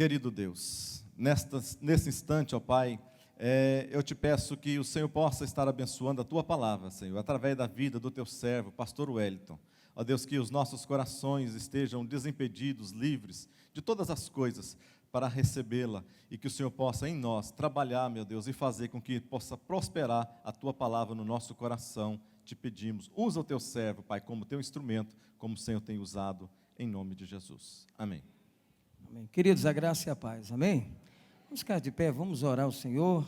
Querido Deus, nesse instante, ó Pai, eu te peço que o Senhor possa estar abençoando a Tua palavra, Senhor, através da vida do Teu servo, pastor Wellington. Ó Deus, que os nossos corações estejam desimpedidos, livres de todas as coisas para recebê-la e que o Senhor possa em nós trabalhar, meu Deus, e fazer com que possa prosperar a Tua palavra no nosso coração. Te pedimos, usa o Teu servo, Pai, como Teu instrumento, como o Senhor tem usado, em nome de Jesus. Amém. Amém. Queridos, a graça e a paz, amém? Vamos ficar de pé, vamos orar ao Senhor,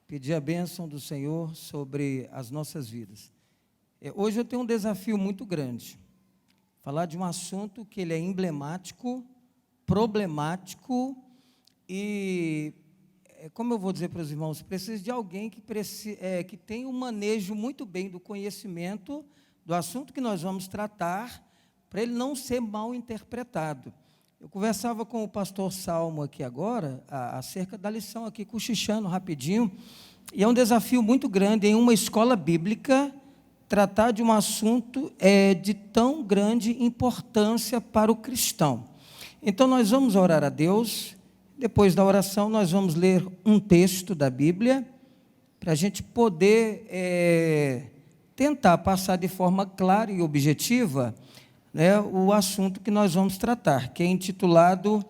pedir a bênção do Senhor sobre as nossas vidas. Hoje eu tenho um desafio muito grande, falar de um assunto que ele é emblemático, problemático e, como eu vou dizer para os irmãos, precisa de alguém que tem um manejo muito bem do conhecimento do assunto que nós vamos tratar, para ele não ser mal interpretado. Eu conversava com o pastor Salmo aqui agora, acerca da lição aqui, cochichando rapidinho, e é um desafio muito grande em uma escola bíblica tratar de um assunto de tão grande importância para o cristão. Então nós vamos orar a Deus, depois da oração nós vamos ler um texto da Bíblia, para a gente poder tentar passar de forma clara e objetiva o assunto que nós vamos tratar, que é intitulado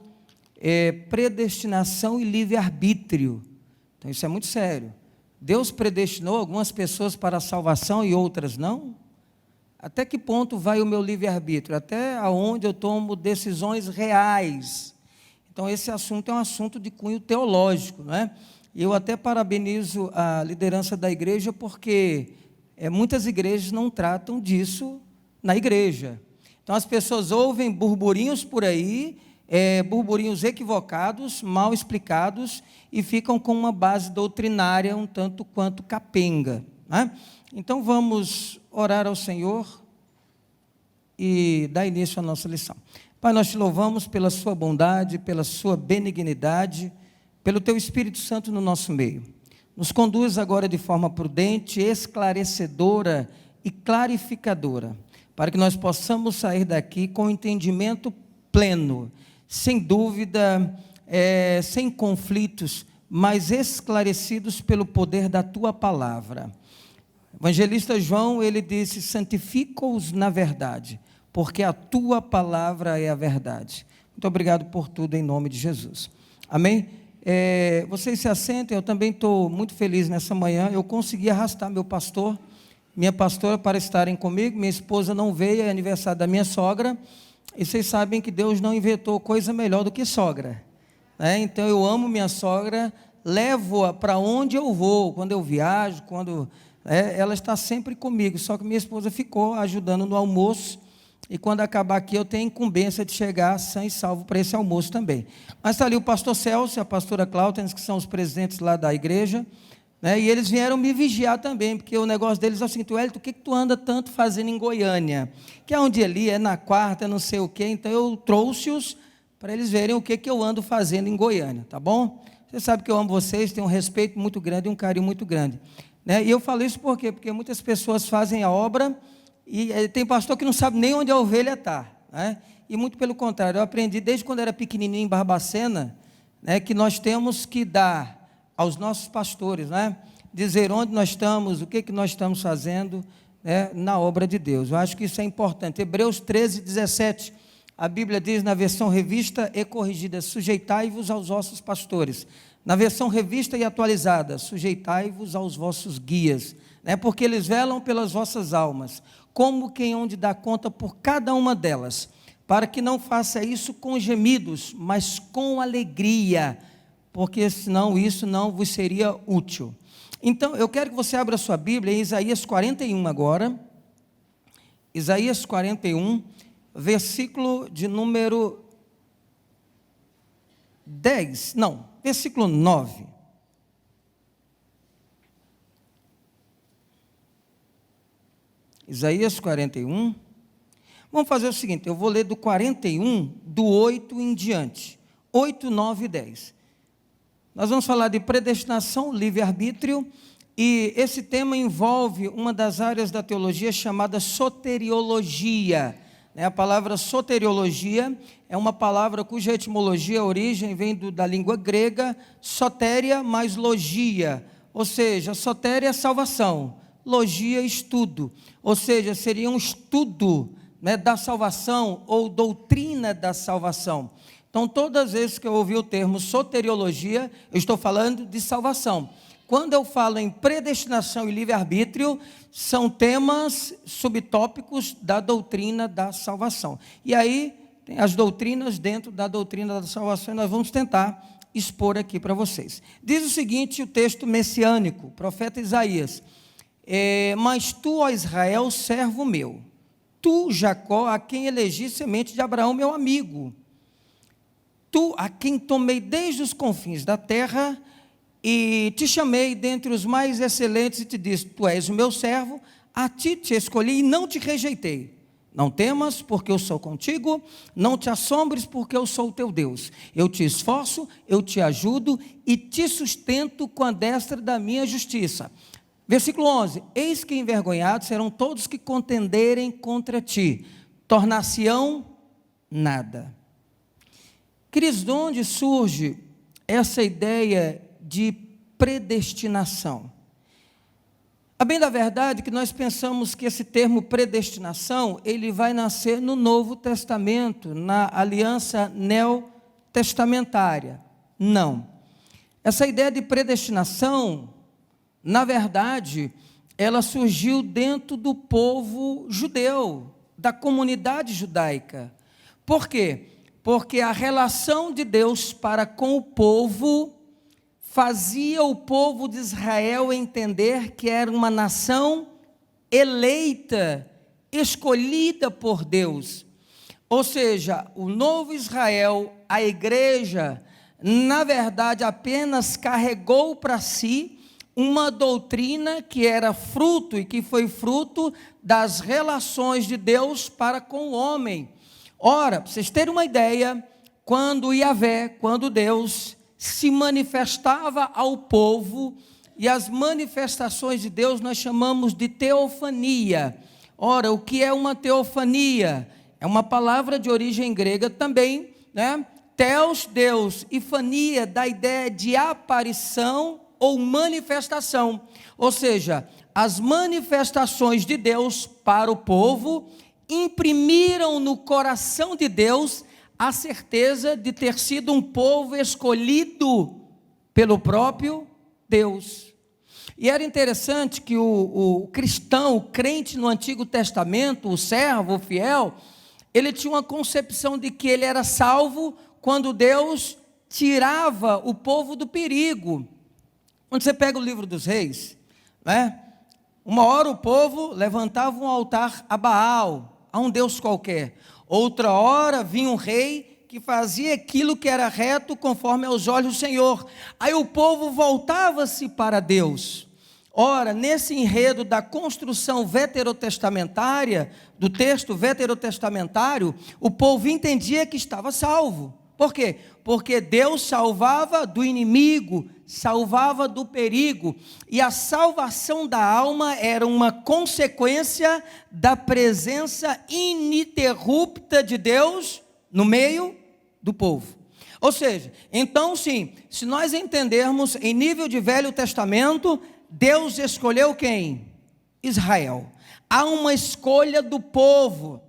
predestinação e livre-arbítrio. Então isso é muito sério. Deus predestinou algumas pessoas para a salvação e outras não? Até que ponto vai o meu livre-arbítrio? Até aonde eu tomo decisões reais? Então esse assunto é um assunto de cunho teológico, não é? E eu até parabenizo a liderança da igreja, porque muitas igrejas não tratam disso na igreja. Então as pessoas ouvem burburinhos por aí, burburinhos equivocados, mal explicados, e ficam com uma base doutrinária um tanto quanto capenga, né? Então vamos orar ao Senhor e dar início à nossa lição. Pai, nós te louvamos pela sua bondade, pela sua benignidade, pelo teu Espírito Santo no nosso meio. Nos conduz agora de forma prudente, esclarecedora e clarificadora, para que nós possamos sair daqui com entendimento pleno, sem dúvida, sem conflitos, mas esclarecidos pelo poder da tua palavra. O evangelista João, ele disse: santifica-os na verdade, porque a tua palavra é a verdade. Muito obrigado por tudo, em nome de Jesus. Amém? Vocês se assentem, eu também estou muito feliz nessa manhã. Eu consegui arrastar meu pastor, minha pastora, para estarem comigo. Minha esposa não veio, é aniversário da minha sogra, e vocês sabem que Deus não inventou coisa melhor do que sogra, né? Então eu amo minha sogra, levo-a para onde eu vou, quando eu viajo, ela está sempre comigo, só que minha esposa ficou ajudando no almoço, e quando acabar aqui eu tenho incumbência de chegar sã e salvo para esse almoço também. Mas está ali o pastor Celso e a pastora Cláudia, que são os presidentes lá da igreja, né? E eles vieram me vigiar também, porque o negócio deles é o seguinte: Wellington, o que tu anda tanto fazendo em Goiânia? Que é onde ali, é na quarta, não sei o quê. Então eu trouxe-os para eles verem o que eu ando fazendo em Goiânia, tá bom? Você sabe que eu amo vocês, tenho um respeito muito grande e um carinho muito grande, né? E eu falo isso por quê? Porque muitas pessoas fazem a obra e tem pastor que não sabe nem onde a ovelha está, né? E muito pelo contrário, eu aprendi desde quando era pequenininho em Barbacena, né, que nós temos que dar aos nossos pastores, né, dizer onde nós estamos, o que nós estamos fazendo, né, na obra de Deus. Eu acho que isso é importante. Hebreus 13:17, a Bíblia diz na versão revista e corrigida: sujeitai-vos aos vossos pastores. Na versão revista e atualizada: sujeitai-vos aos vossos guias, né, porque eles velam pelas vossas almas, como quem hão de dar conta por cada uma delas, para que não faça isso com gemidos, mas com alegria, porque senão isso não vos seria útil. Então, eu quero que você abra a sua Bíblia em Isaías 41 agora. Isaías 41, versículo de número 10, não, versículo 9. Isaías 41. Vamos fazer o seguinte, eu vou ler do 41, do 8 em diante. 8, 9 e 10. Nós vamos falar de predestinação, livre-arbítrio, e esse tema envolve uma das áreas da teologia chamada soteriologia, A palavra soteriologia é uma palavra cuja etimologia, a origem vem da língua grega, sotéria mais logia, ou seja, sotéria é salvação, logia estudo, ou seja, seria um estudo, da salvação ou doutrina da salvação. Então, todas as vezes que eu ouvi o termo soteriologia, eu estou falando de salvação. Quando eu falo em predestinação e livre-arbítrio, são temas subtópicos da doutrina da salvação. E aí, tem as doutrinas dentro da doutrina da salvação, e nós vamos tentar expor aqui para vocês. Diz o seguinte, o texto messiânico, profeta Isaías: mas tu, ó Israel, servo meu, tu, Jacó, a quem elegi semente de Abraão, meu amigo, tu, a quem tomei desde os confins da terra, e te chamei dentre os mais excelentes, e te disse: tu és o meu servo, a ti te escolhi e não te rejeitei. Não temas, porque eu sou contigo, não te assombres, porque eu sou o teu Deus. Eu te esforço, eu te ajudo e te sustento com a destra da minha justiça. Versículo 11: eis que envergonhados serão todos que contenderem contra ti, tornar-se-ão nada. Queridos, de onde surge essa ideia de predestinação? A bem da verdade que nós pensamos que esse termo predestinação, ele vai nascer no Novo Testamento, na aliança neotestamentária. Não. Essa ideia de predestinação, na verdade, ela surgiu dentro do povo judeu, da comunidade judaica. Por quê? Porque a relação de Deus para com o povo fazia o povo de Israel entender que era uma nação eleita, escolhida por Deus. Ou seja, o novo Israel, a igreja, na verdade, apenas carregou para si uma doutrina que era fruto e que foi fruto das relações de Deus para com o homem. Ora, para vocês terem uma ideia, quando Yahvé, quando Deus se manifestava ao povo, e as manifestações de Deus nós chamamos de teofania. Ora, o que é uma teofania? É uma palavra de origem grega também, Theos, Deus, e fania, da ideia de aparição ou manifestação. Ou seja, as manifestações de Deus para o povo imprimiram no coração de Deus a certeza de ter sido um povo escolhido pelo próprio Deus. E era interessante que o cristão, o crente no Antigo Testamento, o servo, o fiel, ele tinha uma concepção de que ele era salvo quando Deus tirava o povo do perigo. Quando você pega o livro dos reis, uma hora o povo levantava um altar a Baal, a um deus qualquer. Outra hora vinha um rei que fazia aquilo que era reto conforme aos olhos do Senhor. Aí o povo voltava-se para Deus. Ora, nesse enredo da construção veterotestamentária, do texto veterotestamentário, o povo entendia que estava salvo. Por quê? Porque Deus salvava do inimigo, salvava do perigo, e a salvação da alma era uma consequência da presença ininterrupta de Deus no meio do povo. Ou seja, então sim, se nós entendermos em nível de Velho Testamento, Deus escolheu quem? Israel. Há uma escolha do povo,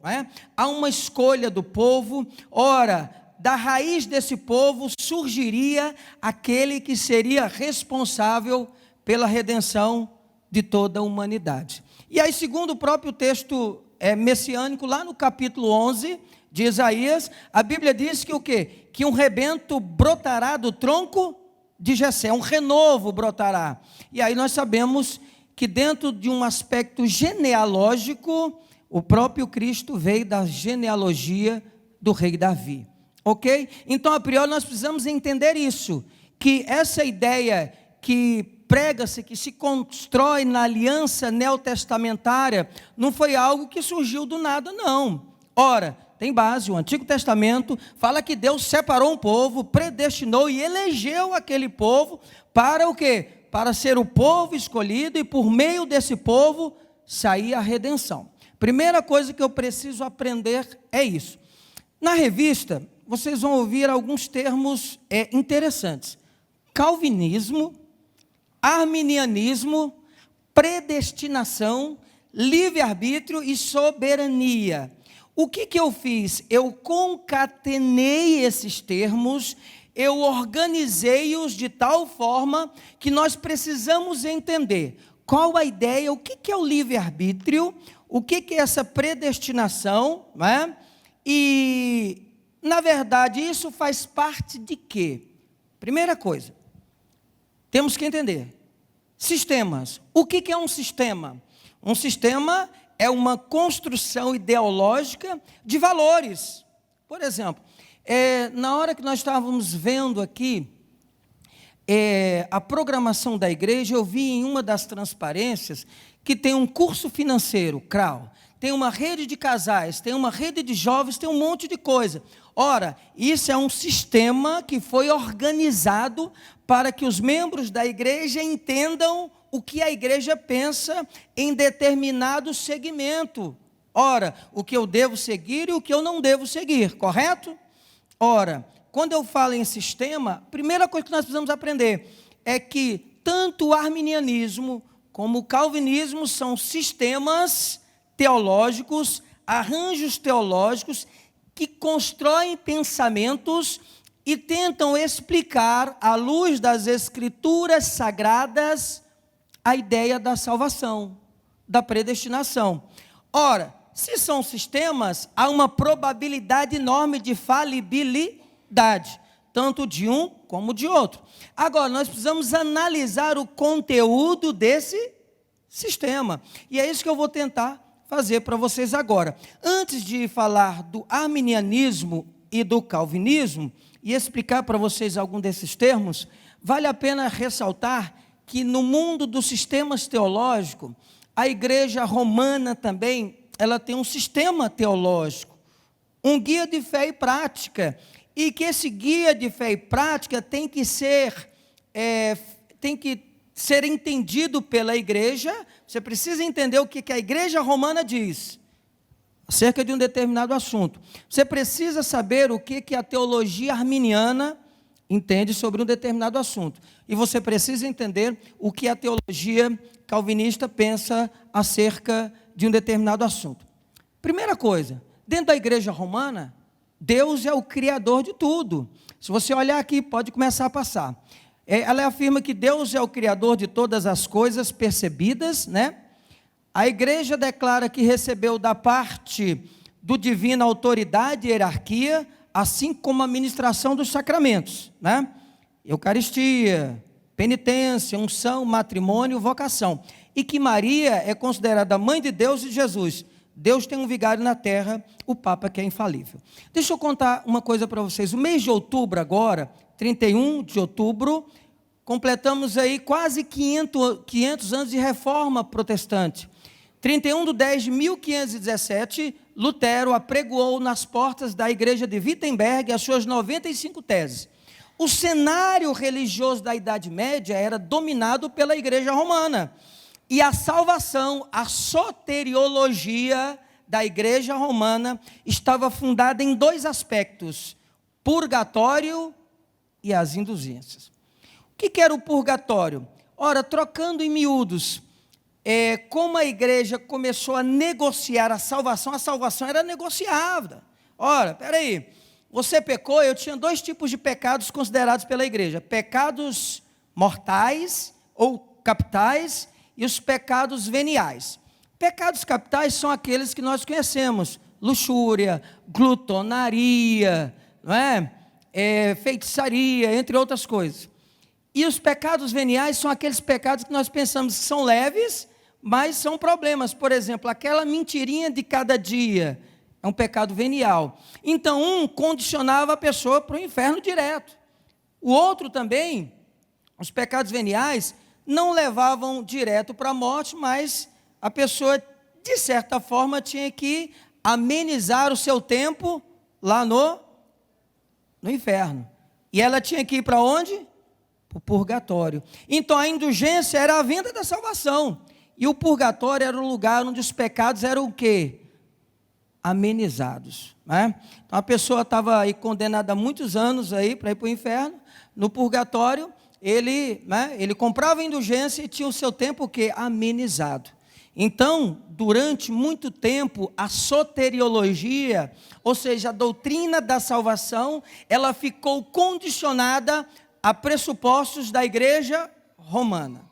há uma escolha do povo. Ora, da raiz desse povo surgiria aquele que seria responsável pela redenção de toda a humanidade. E aí, segundo o próprio texto messiânico, lá no capítulo 11 de Isaías, a Bíblia diz que o quê? Que um rebento brotará do tronco de Jessé, um renovo brotará. E aí nós sabemos que dentro de um aspecto genealógico, o próprio Cristo veio da genealogia do rei Davi. Ok? Então, a priori, nós precisamos entender isso, que essa ideia que prega-se, que se constrói na aliança neotestamentária, não foi algo que surgiu do nada, não. Ora, tem base, o Antigo Testamento fala que Deus separou um povo, predestinou e elegeu aquele povo para o quê? Para ser o povo escolhido e por meio desse povo sair a redenção. Primeira coisa que eu preciso aprender é isso. Na revista, vocês vão ouvir alguns termos interessantes. Calvinismo, arminianismo, predestinação, livre-arbítrio e soberania. O que eu fiz? Eu concatenei esses termos, eu organizei-os de tal forma que nós precisamos entender qual a ideia, o que é o livre-arbítrio, o que é essa predestinação, né? E, na verdade, isso faz parte de quê? Primeira coisa, temos que entender. Sistemas. O que é um sistema? Um sistema é uma construção ideológica de valores. Por exemplo, na hora que nós estávamos vendo aqui a programação da igreja, eu vi em uma das transparências que tem um curso financeiro, CRAU, tem uma rede de casais, tem uma rede de jovens, tem um monte de coisa. Ora, isso é um sistema que foi organizado para que os membros da igreja entendam o que a igreja pensa em determinado segmento. Ora, o que eu devo seguir e o que eu não devo seguir, correto? Ora, quando eu falo em sistema, a primeira coisa que nós precisamos aprender é que tanto o arminianismo como o calvinismo são sistemas teológicos, arranjos teológicos que constroem pensamentos e tentam explicar, à luz das escrituras sagradas, a ideia da salvação, da predestinação. Ora, se são sistemas, há uma probabilidade enorme de falibilidade, tanto de um como de outro. Agora, nós precisamos analisar o conteúdo desse sistema, e é isso que eu vou tentar fazer para vocês agora. Antes de falar do arminianismo e do calvinismo, e explicar para vocês algum desses termos, vale a pena ressaltar que no mundo dos sistemas teológicos, a igreja romana também, ela tem um sistema teológico, um guia de fé e prática, e que esse guia de fé e prática tem que ser entendido pela igreja. Você precisa entender o que a igreja romana diz acerca de um determinado assunto. Você precisa saber o que a teologia arminiana entende sobre um determinado assunto. E você precisa entender o que a teologia calvinista pensa acerca de um determinado assunto. Primeira coisa, dentro da igreja romana, Deus é o criador de tudo. Se você olhar aqui, pode começar a passar. Ela afirma que Deus é o criador de todas as coisas percebidas, né? A igreja declara que recebeu da parte do divino autoridade e hierarquia, assim como a ministração dos sacramentos, né? Eucaristia, penitência, unção, matrimônio, vocação. E que Maria é considerada mãe de Deus e de Jesus. Deus tem um vigário na terra, o Papa que é infalível. Deixa eu contar uma coisa para vocês. O mês de outubro agora, 31 de outubro, completamos aí quase 500 anos de reforma protestante. 31/10/1517, Lutero apregoou nas portas da igreja de Wittenberg as suas 95 teses. O cenário religioso da Idade Média era dominado pela igreja romana. E a salvação, a soteriologia da igreja romana estava fundada em dois aspectos: purgatório e as indulgências. O que era o purgatório? Ora, trocando em miúdos, como a igreja começou a negociar a salvação era negociada. Ora, peraí, você pecou, eu tinha dois tipos de pecados considerados pela igreja: pecados mortais ou capitais e os pecados veniais. Pecados capitais são aqueles que nós conhecemos: luxúria, glutonaria, não é? Feitiçaria, entre outras coisas. E os pecados veniais são aqueles pecados que nós pensamos que são leves, mas são problemas. Por exemplo, aquela mentirinha de cada dia é um pecado venial. Então, um condicionava a pessoa para o inferno direto. O outro também, os pecados veniais, não levavam direto para a morte, mas a pessoa, de certa forma, tinha que amenizar o seu tempo lá no inferno. E ela tinha que ir para onde? Para o purgatório. Então, a indulgência era a vinda da salvação. E o purgatório era o lugar onde os pecados eram o quê? Amenizados, né? Então a pessoa estava aí condenada há muitos anos aí para ir para o inferno. No purgatório, ele comprava indulgência e tinha o seu tempo o quê? Amenizado. Então, durante muito tempo, a soteriologia, ou seja, a doutrina da salvação, ela ficou condicionada a pressupostos da igreja romana.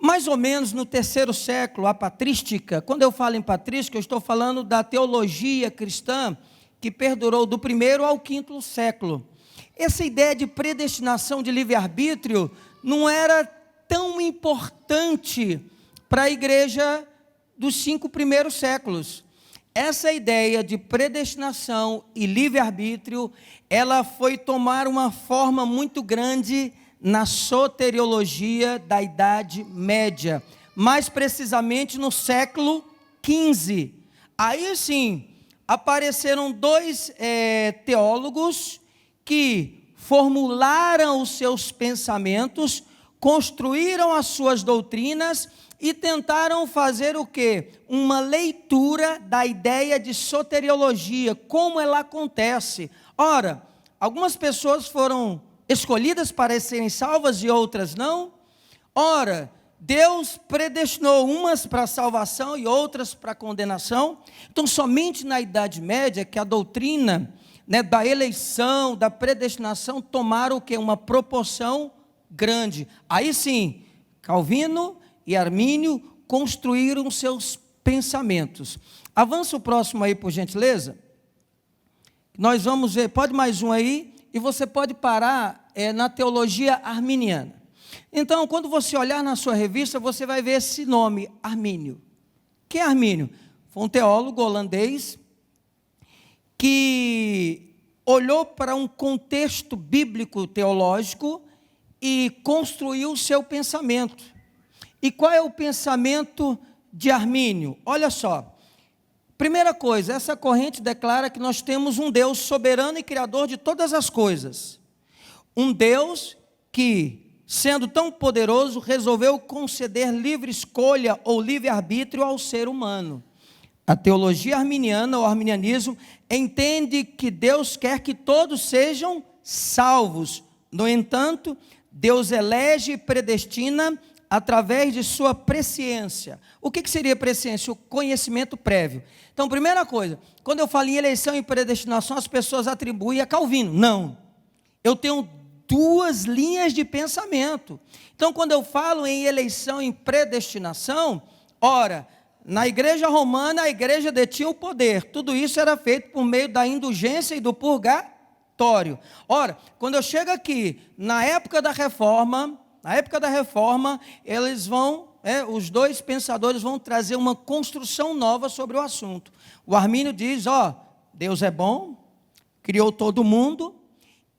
Mais ou menos no 3º século, a patrística, quando eu falo em patrística, eu estou falando da teologia cristã que perdurou do 1º ao 5º século. Essa ideia de predestinação de livre-arbítrio não era tão importante para a igreja dos 5 primeiros séculos. Essa ideia de predestinação e livre-arbítrio, ela foi tomar uma forma muito grande na soteriologia da Idade Média, mais precisamente no século XV. Aí sim, apareceram 2 teólogos que formularam os seus pensamentos, construíram as suas doutrinas e tentaram fazer o quê? Uma leitura da ideia de soteriologia, como ela acontece. Ora, algumas pessoas foram escolhidas para serem salvas e outras não. Ora, Deus predestinou umas para a salvação e outras para a condenação. Então, somente na Idade Média que a doutrina, da eleição, da predestinação, tomaram o quê? Uma proporção grande. Aí sim, Calvino e Armínio construíram seus pensamentos. Avança o próximo aí, por gentileza. Nós vamos ver, pode mais um aí, e você pode parar na teologia arminiana. Então, quando você olhar na sua revista, você vai ver esse nome, Armínio. Quem é Armínio? Foi um teólogo holandês que olhou para um contexto bíblico teológico e construiu o seu pensamento. E qual é o pensamento de Armínio? Olha só, primeira coisa, essa corrente declara que nós temos um Deus soberano e criador de todas as coisas. Um Deus que, sendo tão poderoso, resolveu conceder livre escolha ou livre-arbítrio ao ser humano. A teologia arminiana, ou arminianismo, entende que Deus quer que todos sejam salvos. No entanto, Deus elege e predestina através de sua presciência. O que seria presciência? O conhecimento prévio. Então, primeira coisa, quando eu falo em eleição e predestinação, as pessoas atribuem a Calvino. Não. Eu tenho 2 linhas de pensamento. Então, quando eu falo em eleição e predestinação, ora, na igreja romana, a igreja detinha o poder. Tudo isso era feito por meio da indulgência e do purgatório. Ora, quando eu chego aqui, na época da reforma, eles vão, os 2 pensadores vão trazer uma construção nova sobre o assunto. O Armínio diz, Deus é bom, criou todo mundo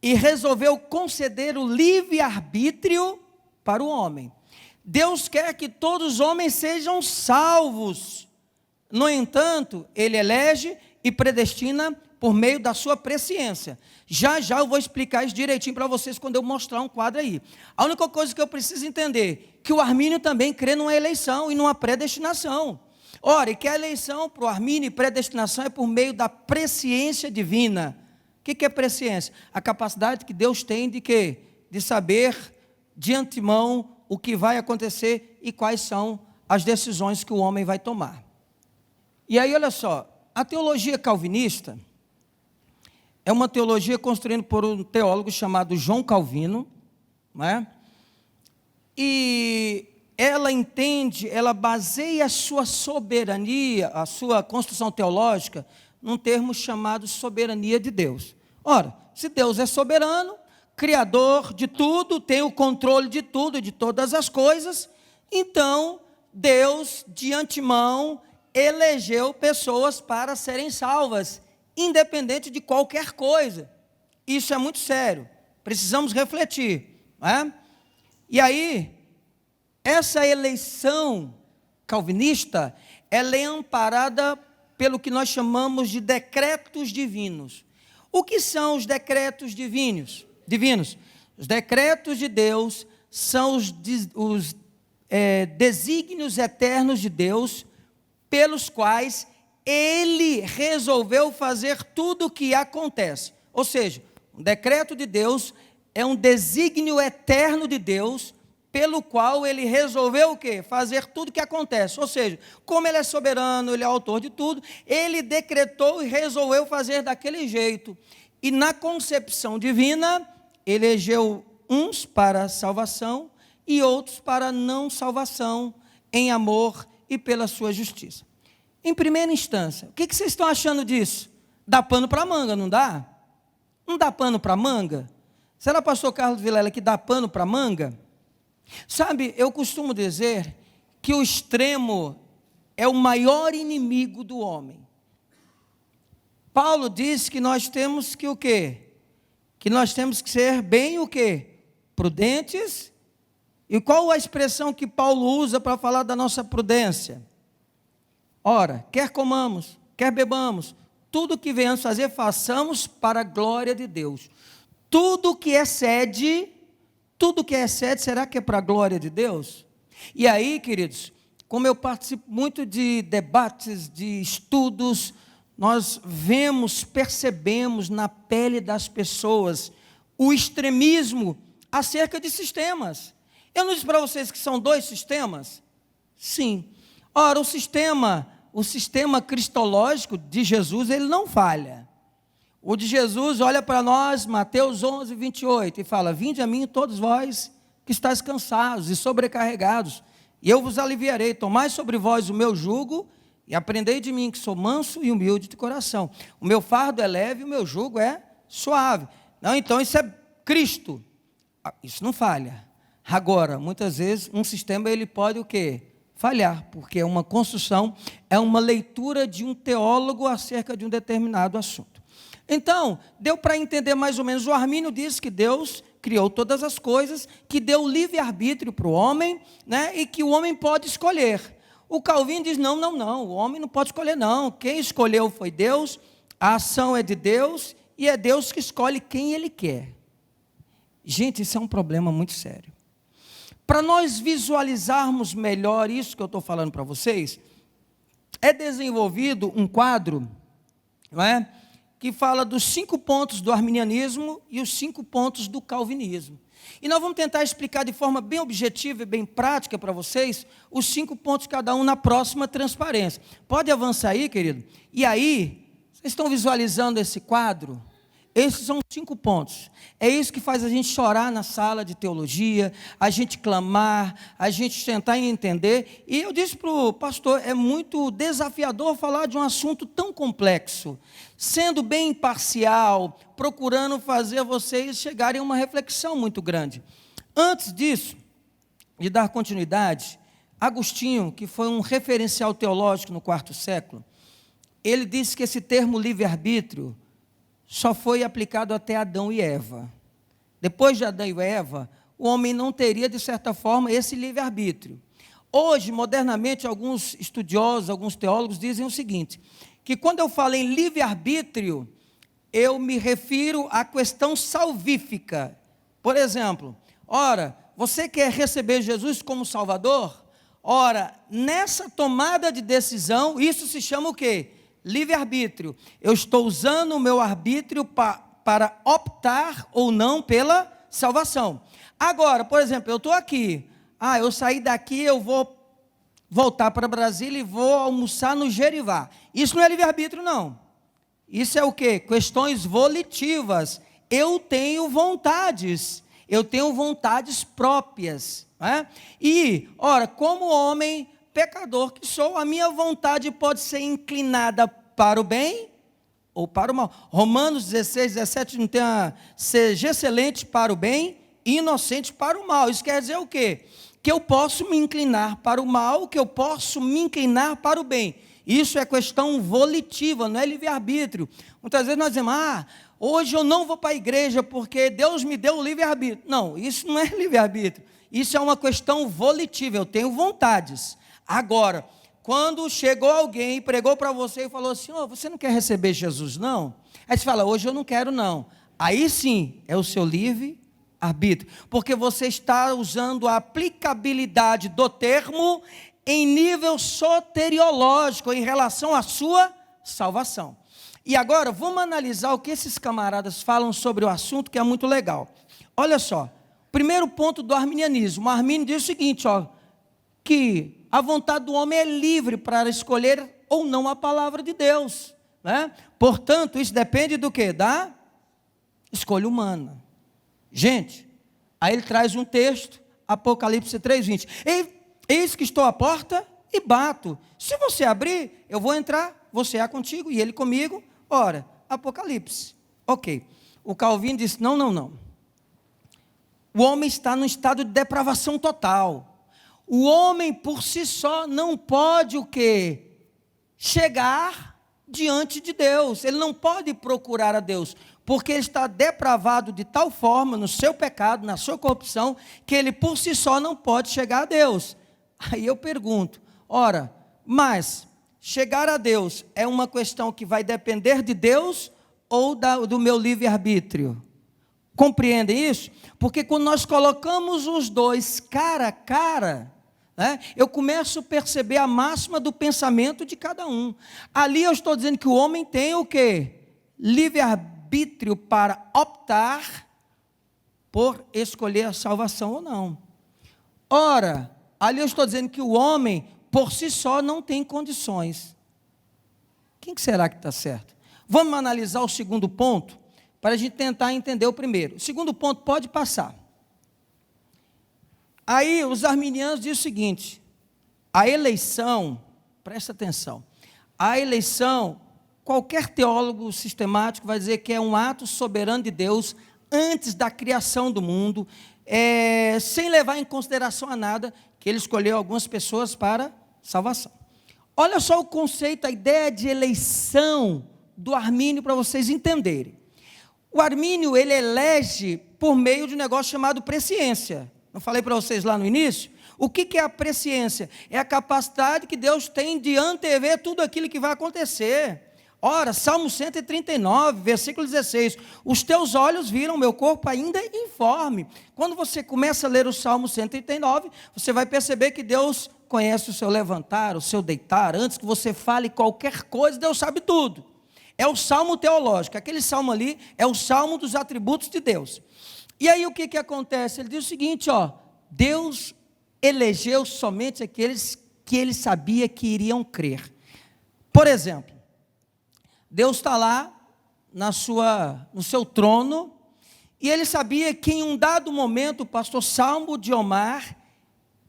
e resolveu conceder o livre-arbítrio para o homem. Deus quer que todos os homens sejam salvos. No entanto, ele elege e predestina por meio da sua presciência. Já eu vou explicar isso direitinho para vocês quando eu mostrar um quadro aí. A única coisa que eu preciso entender, que o Armínio também crê numa eleição e numa predestinação. Ora, e que a eleição para o Armínio e predestinação é por meio da presciência divina. O que é presciência? A capacidade que Deus tem de quê? De saber de antemão o que vai acontecer e quais são as decisões que o homem vai tomar. E aí, olha só, a teologia calvinista é uma teologia construída por um teólogo chamado João Calvino, né? E ela baseia a sua soberania, a sua construção teológica, num termo chamado soberania de Deus. Ora, se Deus é soberano, criador de tudo, tem o controle de tudo e de todas as coisas, então Deus, de antemão, elegeu pessoas para serem salvas, independente de qualquer coisa. Isso é muito sério, precisamos refletir, né? E aí, essa eleição calvinista, ela é amparada pelo que nós chamamos de decretos divinos. O que são os decretos divinos? Os decretos de Deus são os desígnios eternos de Deus, pelos quais Ele resolveu fazer tudo o que acontece. Ou seja, um decreto de Deus é um desígnio eterno de Deus, pelo qual Ele resolveu o quê? Fazer tudo o que acontece. Ou seja, como Ele é soberano, Ele é autor de tudo, Ele decretou e resolveu fazer daquele jeito. E na concepção divina, elegeu uns para salvação e outros para não salvação, em amor e pela sua justiça. Em primeira instância, o que vocês estão achando disso? Dá pano para manga, não dá? Não dá pano para manga? Será, pastor Carlos Vilela, que dá pano para manga? Sabe, eu costumo dizer que o extremo é o maior inimigo do homem. Paulo diz que nós temos que o quê? Que nós temos que ser bem o quê? Prudentes. E qual a expressão que Paulo usa para falar da nossa prudência? Ora, quer comamos, quer bebamos, tudo o que venhamos fazer, façamos para a glória de Deus. Tudo que excede, será que é para a glória de Deus? E aí, queridos, como eu participo muito de debates, de estudos, nós vemos, percebemos na pele das pessoas o extremismo acerca de sistemas. Eu não disse para vocês que são 2 sistemas? Sim. Ora, o sistema cristológico de Jesus, ele não falha. O de Jesus olha para nós, Mateus 11, 28, e fala: vinde a mim todos vós que estáis cansados e sobrecarregados, e eu vos aliviarei. Tomai sobre vós o meu jugo e aprendei de mim, que sou manso e humilde de coração. O meu fardo é leve e o meu jugo é suave. Não, então isso é Cristo. Isso não falha. Agora, muitas vezes, um sistema ele pode o quê? Falhar, porque é uma construção, é uma leitura de um teólogo acerca de um determinado assunto. Então, deu para entender mais ou menos. O Armínio diz que Deus criou todas as coisas, que deu livre-arbítrio para o homem, né, e que o homem pode escolher. O Calvino diz: não, o homem não pode escolher, não. Quem escolheu foi Deus, a ação é de Deus, e é Deus que escolhe quem Ele quer. Gente, isso é um problema muito sério. Para nós visualizarmos melhor isso que eu estou falando para vocês, é desenvolvido um quadro, não é, que fala dos 5 pontos do arminianismo e os 5 pontos do calvinismo. E nós vamos tentar explicar de forma bem objetiva e bem prática para vocês os 5 pontos cada um na próxima transparência. Pode avançar aí, querido? E aí, vocês estão visualizando esse quadro? Esses são 5 pontos. É isso que faz a gente chorar na sala de teologia, a gente clamar, a gente tentar entender. E eu disse para o pastor, é muito desafiador falar de um assunto tão complexo, sendo bem imparcial, procurando fazer vocês chegarem a uma reflexão muito grande. Antes disso, de dar continuidade, Agostinho, que foi um referencial teológico no 4º século, ele disse que esse termo livre-arbítrio só foi aplicado até Adão e Eva. Depois de Adão e Eva, o homem não teria, de certa forma, esse livre-arbítrio. Hoje, modernamente, alguns estudiosos, alguns teólogos dizem o seguinte, que quando eu falo em livre-arbítrio, eu me refiro à questão salvífica. Por exemplo, ora, você quer receber Jesus como Salvador? Ora, nessa tomada de decisão, isso se chama o quê? Livre-arbítrio. Eu estou usando o meu arbítrio para optar ou não pela salvação. Agora, por exemplo, eu estou aqui. Eu saí daqui, eu vou voltar para Brasília e vou almoçar no Gerivá. Isso não é livre-arbítrio, não. Isso é o quê? Questões volitivas. Eu tenho vontades próprias. Né? E, ora, como homem pecador que sou, a minha vontade pode ser inclinada para o bem ou para o mal. Romanos 16, 17, não tem seja excelente para o bem e inocente para o mal. Isso quer dizer o quê? Que eu posso me inclinar para o mal, que eu posso me inclinar para o bem. Isso é questão volitiva, não é livre-arbítrio. Muitas vezes nós dizemos, hoje eu não vou para a igreja porque Deus me deu o livre-arbítrio. Não, isso não é livre-arbítrio. Isso é uma questão volitiva, eu tenho vontades. Agora, quando chegou alguém e pregou para você e falou assim, você não quer receber Jesus, não? Aí você fala, hoje eu não quero, não. Aí sim, é o seu livre arbítrio, porque você está usando a aplicabilidade do termo em nível soteriológico, em relação à sua salvação. E agora, vamos analisar o que esses camaradas falam sobre o assunto, que é muito legal. Olha só, primeiro ponto do arminianismo. O Armínio diz o seguinte, que a vontade do homem é livre para escolher ou não a palavra de Deus, né? Portanto, isso depende do quê? Da escolha humana. Gente, aí ele traz um texto, Apocalipse 3:20. Eis que estou à porta e bato. Se você abrir, eu vou entrar, você é contigo e ele comigo. Ora, Apocalipse. Ok. O Calvino disse, não. O homem está num estado de depravação total. O homem por si só não pode o quê? Chegar diante de Deus. Ele não pode procurar a Deus, porque ele está depravado de tal forma no seu pecado, na sua corrupção, que ele por si só não pode chegar a Deus. Aí eu pergunto, ora, mas chegar a Deus é uma questão que vai depender de Deus ou do meu livre-arbítrio? Compreendem isso? Porque quando nós colocamos os dois cara a cara, né, eu começo a perceber a máxima do pensamento de cada um. Ali eu estou dizendo que o homem tem o quê? Livre-arbítrio para optar por escolher a salvação ou não. Ora, ali eu estou dizendo que o homem, por si só, não tem condições. Quem que será que está certo? Vamos analisar o segundo ponto, para a gente tentar entender o primeiro. O segundo ponto pode passar. Aí os arminianos dizem o seguinte, a eleição, presta atenção, a eleição, qualquer teólogo sistemático vai dizer que é um ato soberano de Deus antes da criação do mundo, sem levar em consideração a nada, que ele escolheu algumas pessoas para salvação. Olha só o conceito, a ideia de eleição do Armínio, para vocês entenderem. O Armínio, ele elege por meio de um negócio chamado presciência. Não falei para vocês lá no início? O que é a presciência? É a capacidade que Deus tem de antever tudo aquilo que vai acontecer. Ora, Salmo 139, versículo 16, os teus olhos viram meu corpo ainda informe. Quando você começa a ler o Salmo 139, você vai perceber que Deus conhece o seu levantar, o seu deitar, antes que você fale qualquer coisa, Deus sabe tudo. É o salmo teológico, aquele salmo ali é o salmo dos atributos de Deus. E aí o que acontece? Ele diz o seguinte, Deus elegeu somente aqueles que ele sabia que iriam crer. Por exemplo, Deus está lá no seu trono, e ele sabia que em um dado momento o pastor Salmo de Omar,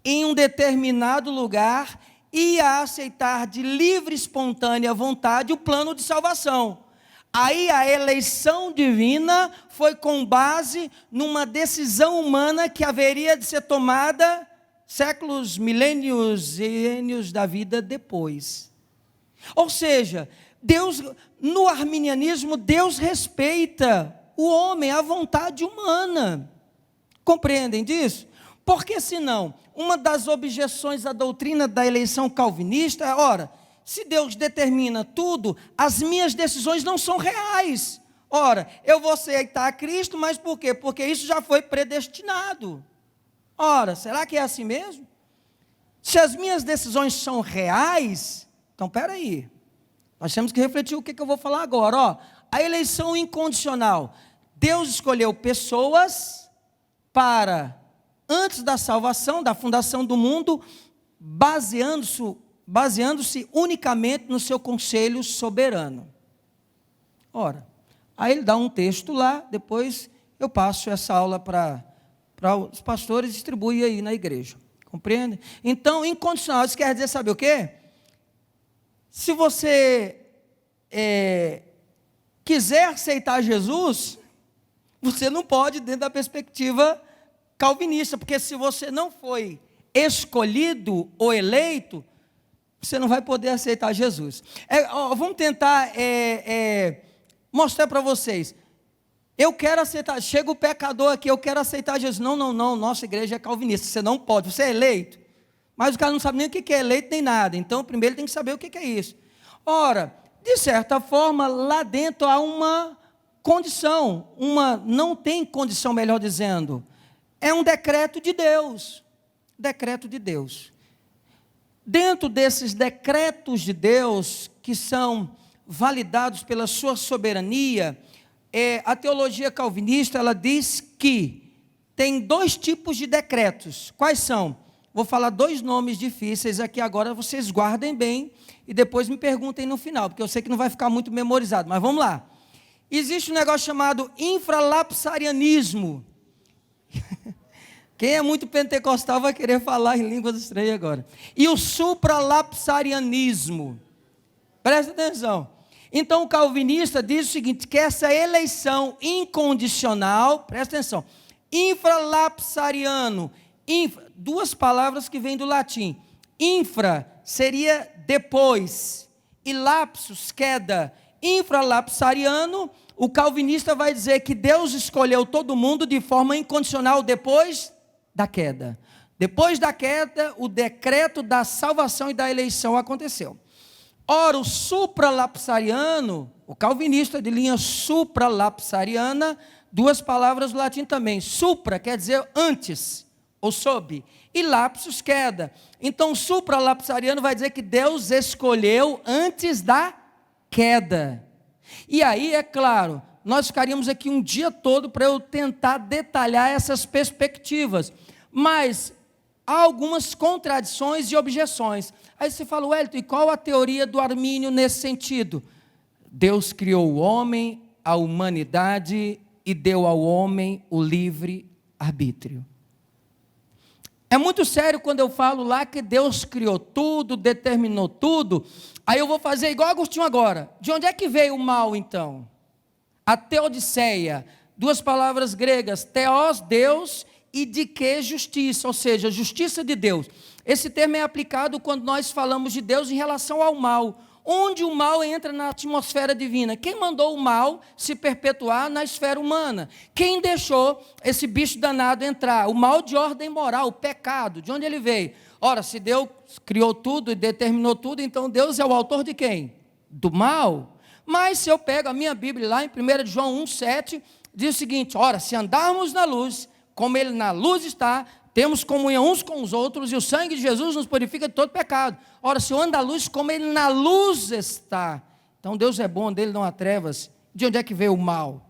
em um determinado lugar, ia aceitar de livre, espontânea vontade o plano de salvação. Aí a eleição divina foi com base numa decisão humana que haveria de ser tomada séculos, milênios e anos da vida depois. Ou seja, Deus, no arminianismo, Deus respeita o homem, a vontade humana. Compreendem disso? Porque senão, uma das objeções à doutrina da eleição calvinista é, ora, se Deus determina tudo, as minhas decisões não são reais. Ora, eu vou aceitar a Cristo, mas por quê? Porque isso já foi predestinado. Ora, será que é assim mesmo? Se as minhas decisões são reais, então espera aí. Nós temos que refletir o que eu vou falar agora. A eleição incondicional. Deus escolheu pessoas para, antes da salvação, da fundação do mundo, baseando-se unicamente no seu conselho soberano. Ora, aí ele dá um texto lá, depois eu passo essa aula para os pastores e distribuo aí na igreja. Compreende? Então, incondicional, isso quer dizer, sabe o quê? Se você quiser aceitar Jesus, você não pode dentro da perspectiva calvinista, porque se você não foi escolhido ou eleito, você não vai poder aceitar Jesus. Vamos tentar mostrar para vocês. Eu quero aceitar, chega o pecador aqui, eu quero aceitar Jesus. Não, nossa igreja é calvinista, você não pode, você é eleito. Mas o cara não sabe nem o que é eleito nem nada, então primeiro tem que saber o que é isso. Ora, de certa forma, lá dentro há uma condição, não tem condição, melhor dizendo, é um decreto de Deus. Decreto de Deus. Dentro desses decretos de Deus, que são validados pela sua soberania, a teologia calvinista, ela diz que tem 2 tipos de decretos. Quais são? Vou falar 2 nomes difíceis aqui agora, vocês guardem bem e depois me perguntem no final, porque eu sei que não vai ficar muito memorizado, mas vamos lá. Existe um negócio chamado infralapsarianismo. Quem é muito pentecostal vai querer falar em línguas estranhas agora. E o supralapsarianismo. Presta atenção. Então o calvinista diz o seguinte, que essa eleição incondicional, presta atenção, infralapsariano, 2 palavras que vêm do latim. Infra seria depois, e lapsus, queda. Infralapsariano, o calvinista vai dizer que Deus escolheu todo mundo de forma incondicional depois da queda. Depois da queda, o decreto da salvação e da eleição aconteceu. Ora, o supralapsariano, o calvinista de linha supralapsariana, 2 palavras do latim também. Supra quer dizer antes, ou sob, e lapsus, queda. Então, o supralapsariano vai dizer que Deus escolheu antes da queda. E aí, é claro, nós ficaríamos aqui um dia todo para eu tentar detalhar essas perspectivas, mas há algumas contradições e objeções. Aí você fala, Wellington, e qual a teoria do Armínio nesse sentido? Deus criou o homem, a humanidade, e deu ao homem o livre arbítrio. É muito sério quando eu falo lá que Deus criou tudo, determinou tudo, aí eu vou fazer igual Agostinho agora. De onde é que veio o mal então? A teodiceia, 2 palavras gregas, theos, Deus, e de que justiça, ou seja, justiça de Deus. Esse termo é aplicado quando nós falamos de Deus em relação ao mal. Onde o mal entra na atmosfera divina? Quem mandou o mal se perpetuar na esfera humana? Quem deixou esse bicho danado entrar? O mal de ordem moral, o pecado, de onde ele veio? Ora, se Deus criou tudo e determinou tudo, então Deus é o autor de quem? Do mal. Mas se eu pego a minha Bíblia lá em 1 João 1,7, diz o seguinte, ora, se andarmos na luz, como ele na luz está, temos comunhão uns com os outros, e o sangue de Jesus nos purifica de todo pecado. Ora, se eu ando à luz, como ele na luz está, então Deus é bom, dele não há trevas. De onde é que veio o mal?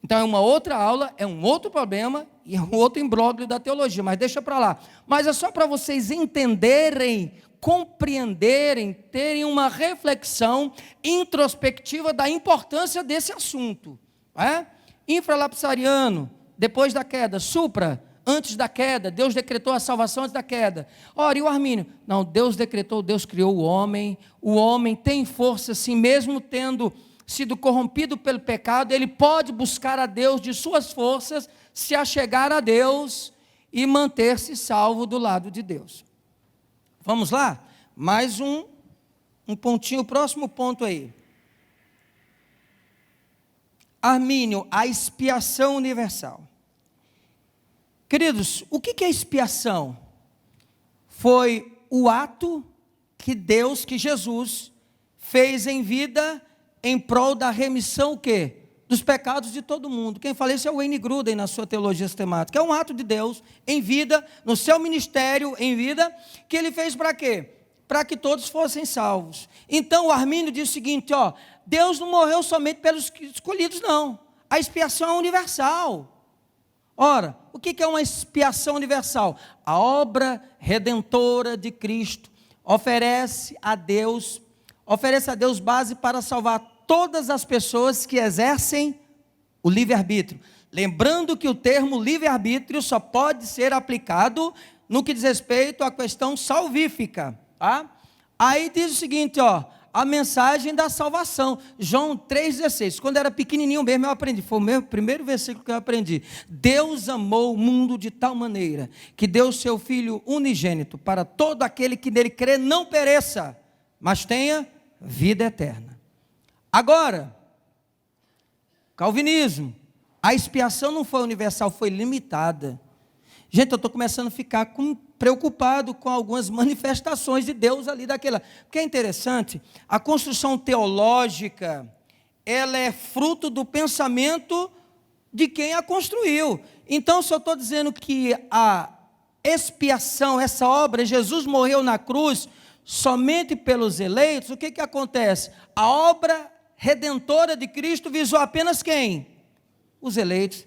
Então é uma outra aula, é um outro problema, e é um outro imbróglio da teologia, mas deixa para lá. Mas é só para vocês entenderem, compreenderem, terem uma reflexão introspectiva da importância desse assunto. Infralapsariano, depois da queda, supra, antes da queda, Deus decretou a salvação antes da queda. Ora, e o Armínio? Não, Deus decretou, Deus criou o homem tem força, assim, mesmo tendo sido corrompido pelo pecado, ele pode buscar a Deus de suas forças, se achegar a Deus e manter-se salvo do lado de Deus. Vamos lá? Mais um pontinho, o próximo ponto aí. Armínio, a expiação universal. Queridos, o que é expiação? Foi o ato que Jesus fez em vida em prol da remissão o quê? Dos pecados de todo mundo. Quem fala isso é o Wayne Grudem na sua teologia sistemática. É um ato de Deus em vida, no seu ministério em vida, que ele fez para quê? Para que todos fossem salvos. Então o Armínio diz o seguinte, Deus não morreu somente pelos escolhidos, não. A expiação é universal. Ora, o que é uma expiação universal? A obra redentora de Cristo oferece a Deus base para salvar todas as pessoas que exercem o livre-arbítrio. Lembrando que o termo livre-arbítrio só pode ser aplicado no que diz respeito à questão salvífica. Tá? Aí diz o seguinte, a mensagem da salvação, João 3,16, quando era pequenininho mesmo eu aprendi, foi o meu primeiro versículo que eu aprendi, Deus amou o mundo de tal maneira, que deu seu Filho unigênito, para todo aquele que nele crê não pereça, mas tenha vida eterna. Agora, calvinismo, a expiação não foi universal, foi limitada. Gente, eu estou começando a ficar preocupado com algumas manifestações de Deus ali daquela. Porque é interessante, a construção teológica ela é fruto do pensamento de quem a construiu. Então, se eu estou dizendo que a expiação, essa obra, Jesus morreu na cruz somente pelos eleitos, o que acontece? A obra redentora de Cristo visou apenas quem? Os eleitos.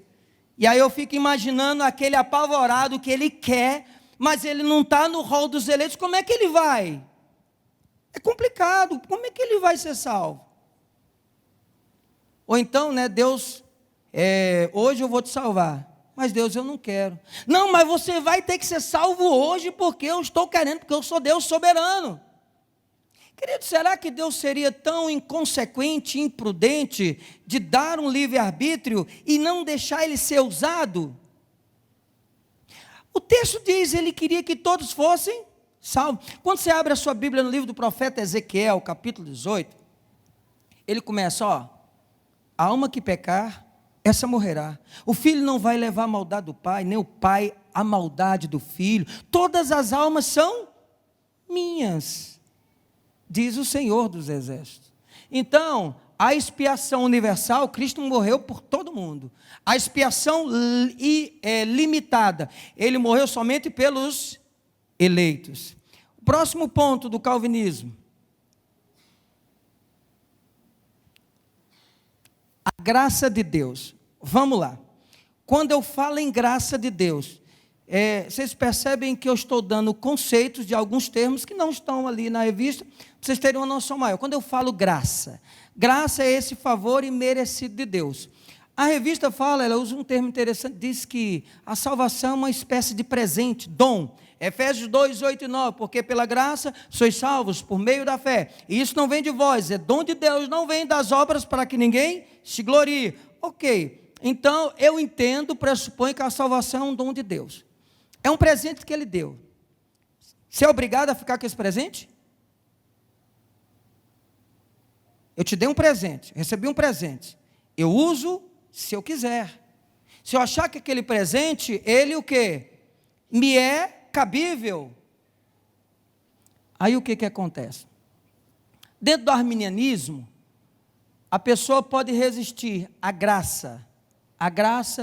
E aí eu fico imaginando aquele apavorado que ele quer, mas ele não está no rol dos eleitos, como é que ele vai? É complicado, como é que ele vai ser salvo? Ou então, Deus, hoje eu vou te salvar, mas Deus, eu não quero. Não, mas você vai ter que ser salvo hoje, porque eu estou querendo, porque eu sou Deus soberano. Querido, será que Deus seria tão inconsequente, imprudente, de dar um livre-arbítrio e não deixar ele ser usado? O texto diz, ele queria que todos fossem salvos. Quando você abre a sua Bíblia no livro do profeta Ezequiel, capítulo 18, ele começa, a alma que pecar, essa morrerá. O filho não vai levar a maldade do pai, nem o pai a maldade do filho. Todas as almas são minhas, diz o Senhor dos Exércitos. Então, a expiação universal, Cristo morreu por todo mundo. A expiação limitada, ele morreu somente pelos eleitos. O próximo ponto do calvinismo. A graça de Deus. Vamos lá. Quando eu falo em graça de Deus, vocês percebem que eu estou dando conceitos de alguns termos que não estão ali na revista, para vocês terem uma noção maior. Quando eu falo graça, graça é esse favor imerecido de Deus. A revista fala, ela usa um termo interessante, diz que a salvação é uma espécie de presente, dom. Efésios 2, 8 e 9, porque pela graça sois salvos por meio da fé. E isso não vem de vós, é dom de Deus, não vem das obras para que ninguém se glorie. Ok, então eu entendo, pressuponho que a salvação é um dom de Deus. É um presente que Ele deu. Você é obrigado a ficar com esse presente? Eu te dei um presente, recebi um presente. Eu uso se eu quiser. Se eu achar que aquele presente, ele o quê? Me é cabível. Aí o que acontece? Dentro do arminianismo, a pessoa pode resistir à graça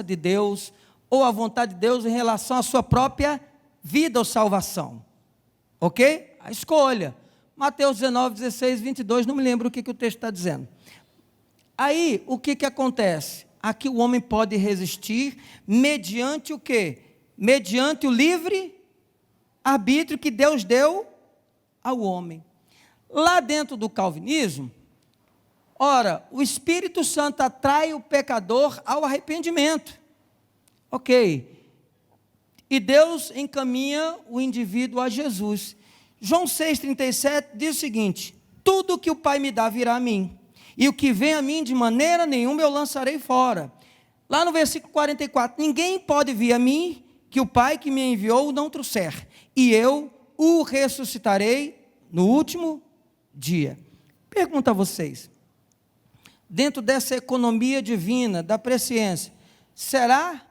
de Deus, ou à vontade de Deus em relação à sua própria vida ou salvação. Ok? A escolha. Mateus 19, 16, 22, não me lembro o que o texto está dizendo. Aí, o que acontece? Aqui o homem pode resistir mediante o quê? Mediante o livre arbítrio que Deus deu ao homem. Lá dentro do calvinismo, ora, o Espírito Santo atrai o pecador ao arrependimento. Ok. E Deus encaminha o indivíduo a Jesus. João 6,37 diz o seguinte: tudo que o Pai me dá virá a mim, e o que vem a mim de maneira nenhuma eu lançarei fora. Lá no versículo 44, ninguém pode vir a mim que o Pai que me enviou não trouxer, e eu o ressuscitarei no último dia. Pergunto a vocês, dentro dessa economia divina, da presciência, será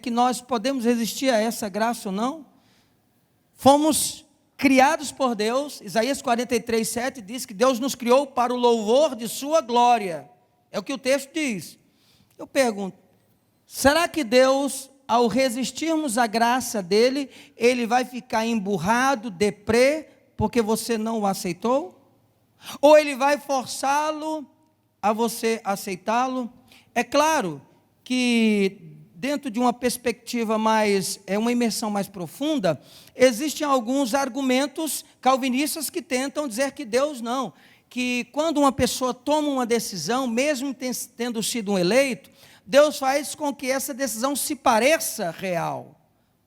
que nós podemos resistir a essa graça ou não? Fomos criados por Deus, Isaías 43, 7 diz que Deus nos criou para o louvor de sua glória, é o que o texto diz. Eu pergunto, será que Deus, ao resistirmos à graça dele, ele vai ficar emburrado, deprê, porque você não o aceitou? Ou ele vai forçá-lo a você aceitá-lo? É claro que dentro de uma perspectiva mais, uma imersão mais profunda, existem alguns argumentos calvinistas que tentam dizer que Deus não, que quando uma pessoa toma uma decisão, mesmo tendo sido um eleito, Deus faz com que essa decisão se pareça real.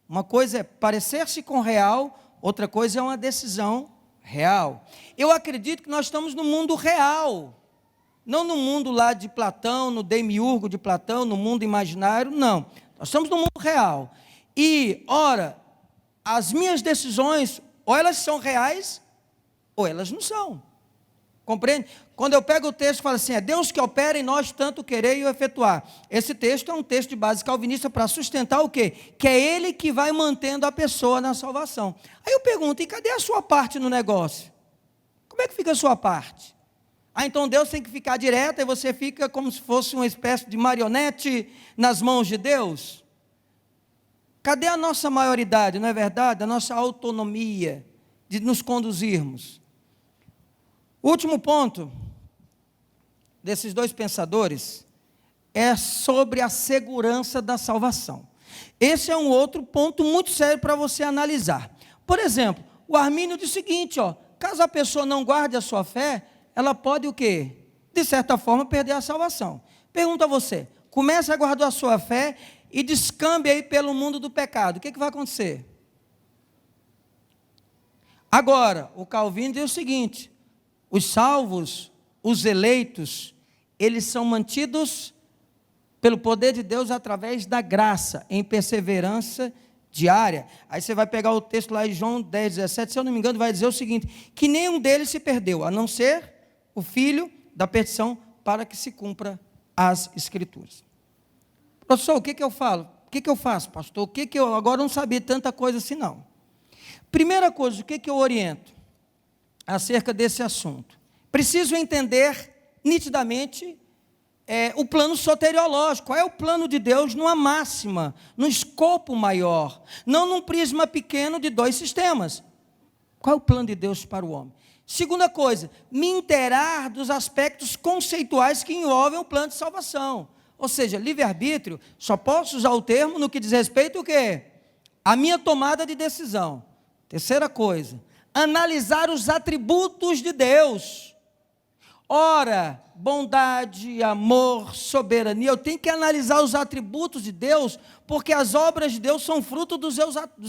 Uma coisa é parecer-se com real, outra coisa é uma decisão real. Eu acredito que nós estamos no mundo real, não no mundo lá de Platão, no demiurgo de Platão, no mundo imaginário, não. Nós estamos no mundo real. E, ora, as minhas decisões, ou elas são reais, ou elas não são. Compreende? Quando eu pego o texto e falo assim, é Deus que opera em nós tanto querer e o efetuar. Esse texto é um texto de base calvinista para sustentar o quê? Que é Ele que vai mantendo a pessoa na salvação. Aí eu pergunto, e cadê a sua parte no negócio? Como é que fica a sua parte? Ah, então Deus tem que ficar direto e você fica como se fosse uma espécie de marionete nas mãos de Deus? Cadê a nossa maioridade, não é verdade? A nossa autonomia de nos conduzirmos. O último ponto desses dois pensadores é sobre a segurança da salvação. Esse é um outro ponto muito sério para você analisar. Por exemplo, o Armínio diz o seguinte, caso a pessoa não guarde a sua fé, ela pode o quê? De certa forma, perder a salvação. Pergunto a você, comece a guardar a sua fé e descambe aí pelo mundo do pecado. O que vai acontecer? Agora, o Calvino diz o seguinte, os salvos, os eleitos, eles são mantidos pelo poder de Deus através da graça, em perseverança diária. Aí você vai pegar o texto lá em João 10, 17, se eu não me engano, vai dizer o seguinte, que nenhum deles se perdeu, a não ser o filho da perdição, para que se cumpra as Escrituras. Professor, o que eu falo? O que eu faço, pastor? Agora não sabia tanta coisa assim, não. Primeira coisa, o que eu oriento acerca desse assunto? Preciso entender nitidamente o plano soteriológico. Qual é o plano de Deus numa máxima, num escopo maior, não num prisma pequeno de dois sistemas. Qual é o plano de Deus para o homem? Segunda coisa, me inteirar dos aspectos conceituais que envolvem o plano de salvação. Ou seja, livre-arbítrio, só posso usar o termo no que diz respeito ao quê? A minha tomada de decisão. Terceira coisa, analisar os atributos de Deus. Ora, bondade, amor, soberania, eu tenho que analisar os atributos de Deus, porque as obras de Deus são fruto dos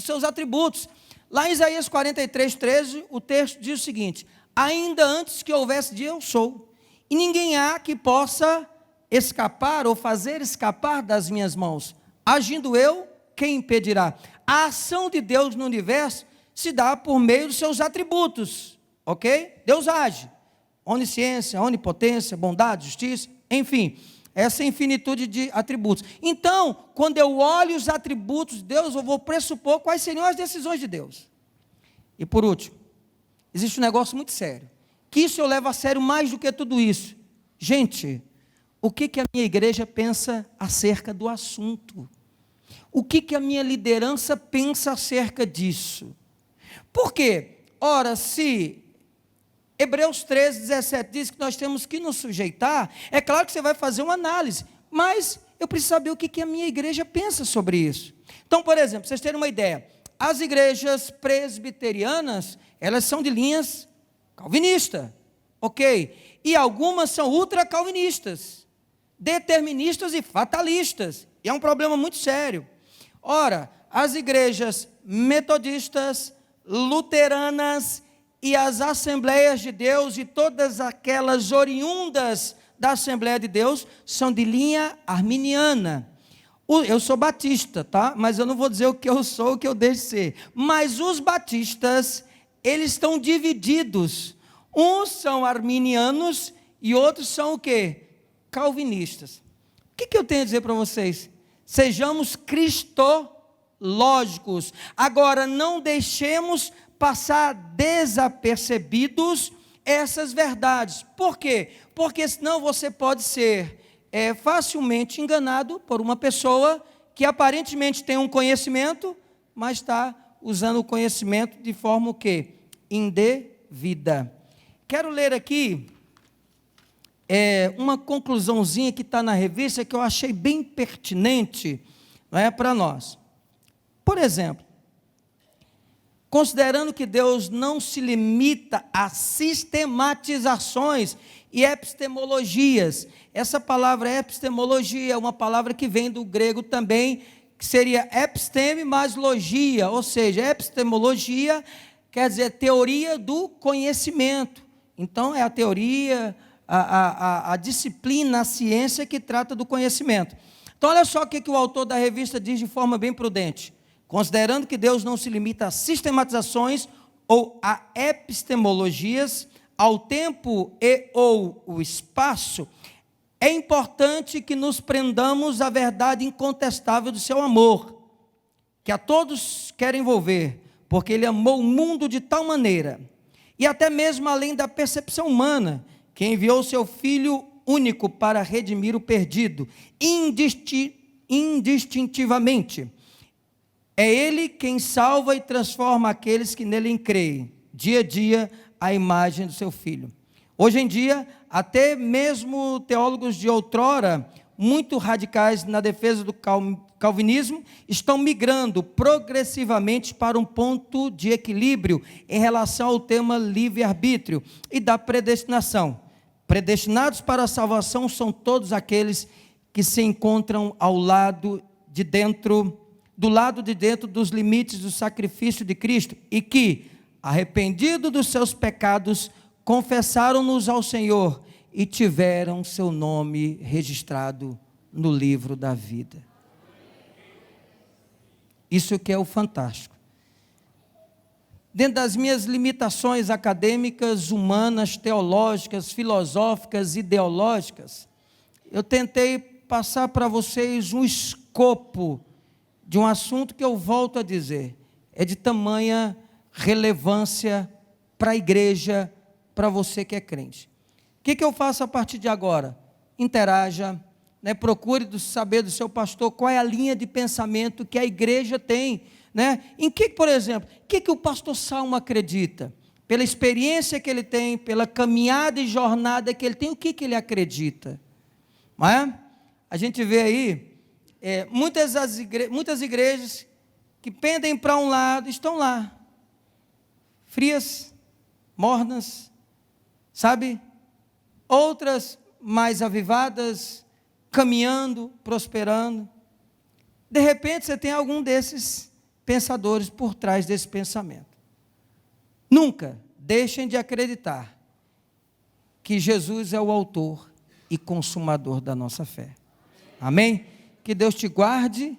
seus atributos. Lá em Isaías 43, 13, o texto diz o seguinte, ainda antes que houvesse dia, eu sou, e ninguém há que possa escapar ou fazer escapar das minhas mãos. Agindo eu, quem impedirá? A ação de Deus no universo se dá por meio dos seus atributos, ok? Deus age, onisciência, onipotência, bondade, justiça, enfim, essa infinitude de atributos. Então, quando eu olho os atributos de Deus, eu vou pressupor quais seriam as decisões de Deus. E por último, existe um negócio muito sério, que isso eu levo a sério mais do que tudo isso. Gente, o que a minha igreja pensa acerca do assunto? O que a minha liderança pensa acerca disso? Por quê? Ora, se Hebreus 13, 17 diz que nós temos que nos sujeitar, é claro que você vai fazer uma análise, mas eu preciso saber o que a minha igreja pensa sobre isso. Então, por exemplo, para vocês terem uma ideia, as igrejas presbiterianas, elas são de linhas calvinistas, ok? E algumas são ultracalvinistas, deterministas e fatalistas, e é um problema muito sério. Ora, as igrejas metodistas, luteranas e as Assembleias de Deus e todas aquelas oriundas da Assembleia de Deus são de linha arminiana. Eu sou batista, tá? Mas eu não vou dizer o que eu sou, o que eu deixo de ser. Mas os batistas, eles estão divididos. Uns são arminianos e outros são o quê? Calvinistas. O que eu tenho a dizer para vocês? Sejamos cristológicos. Agora, não deixemos passar desapercebidos essas verdades. Por quê? Porque senão você pode ser facilmente enganado por uma pessoa que aparentemente tem um conhecimento, mas está usando o conhecimento de forma o quê? Indevida. Quero ler aqui uma conclusãozinha que está na revista que eu achei bem pertinente, não é, para nós. Por exemplo, considerando que Deus não se limita a sistematizações e epistemologias. Essa palavra epistemologia é uma palavra que vem do grego também, que seria episteme mais logia, ou seja, epistemologia quer dizer teoria do conhecimento. Então, é a teoria, a disciplina, a ciência que trata do conhecimento. Então, olha só o que o autor da revista diz de forma bem prudente. Considerando que Deus não se limita a sistematizações ou a epistemologias, ao tempo e ou o espaço, é importante que nos prendamos à verdade incontestável do seu amor, que a todos quer envolver, porque Ele amou o mundo de tal maneira, e até mesmo além da percepção humana, que enviou seu Filho único para redimir o perdido, indistintivamente. É Ele quem salva e transforma aqueles que nele creem, dia a dia, a imagem do seu Filho. Hoje em dia, até mesmo teólogos de outrora, muito radicais na defesa do calvinismo, estão migrando progressivamente para um ponto de equilíbrio em relação ao tema livre-arbítrio e da predestinação. Predestinados para a salvação são todos aqueles que se encontram ao lado de dentro, do lado de dentro dos limites do sacrifício de Cristo e que, arrependidos dos seus pecados, confessaram-nos ao Senhor e tiveram seu nome registrado no livro da vida. Isso que é o fantástico. Dentro das minhas limitações acadêmicas, humanas, teológicas, filosóficas, ideológicas, eu tentei passar para vocês um escopo de um assunto que eu volto a dizer, é de tamanha relevância para a igreja, para você que é crente. O que eu faço a partir de agora? Interaja, procure saber do seu pastor qual é a linha de pensamento que a igreja tem, em que, por exemplo, o que o pastor Salmo acredita? Pela experiência que ele tem, pela caminhada e jornada que ele tem, o que ele acredita? Não é? A gente vê aí, muitas igrejas que pendem para um lado, estão lá, frias, mornas, sabe? Outras mais avivadas, caminhando, prosperando. De repente você tem algum desses pensadores por trás desse pensamento. Nunca deixem de acreditar que Jesus é o autor e consumador da nossa fé. Amém? Que Deus te guarde,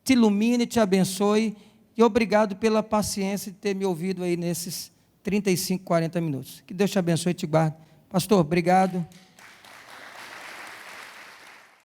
te ilumine, te abençoe e obrigado pela paciência de ter me ouvido aí nesses 35, 40 minutos. Que Deus te abençoe e te guarde. Pastor, obrigado.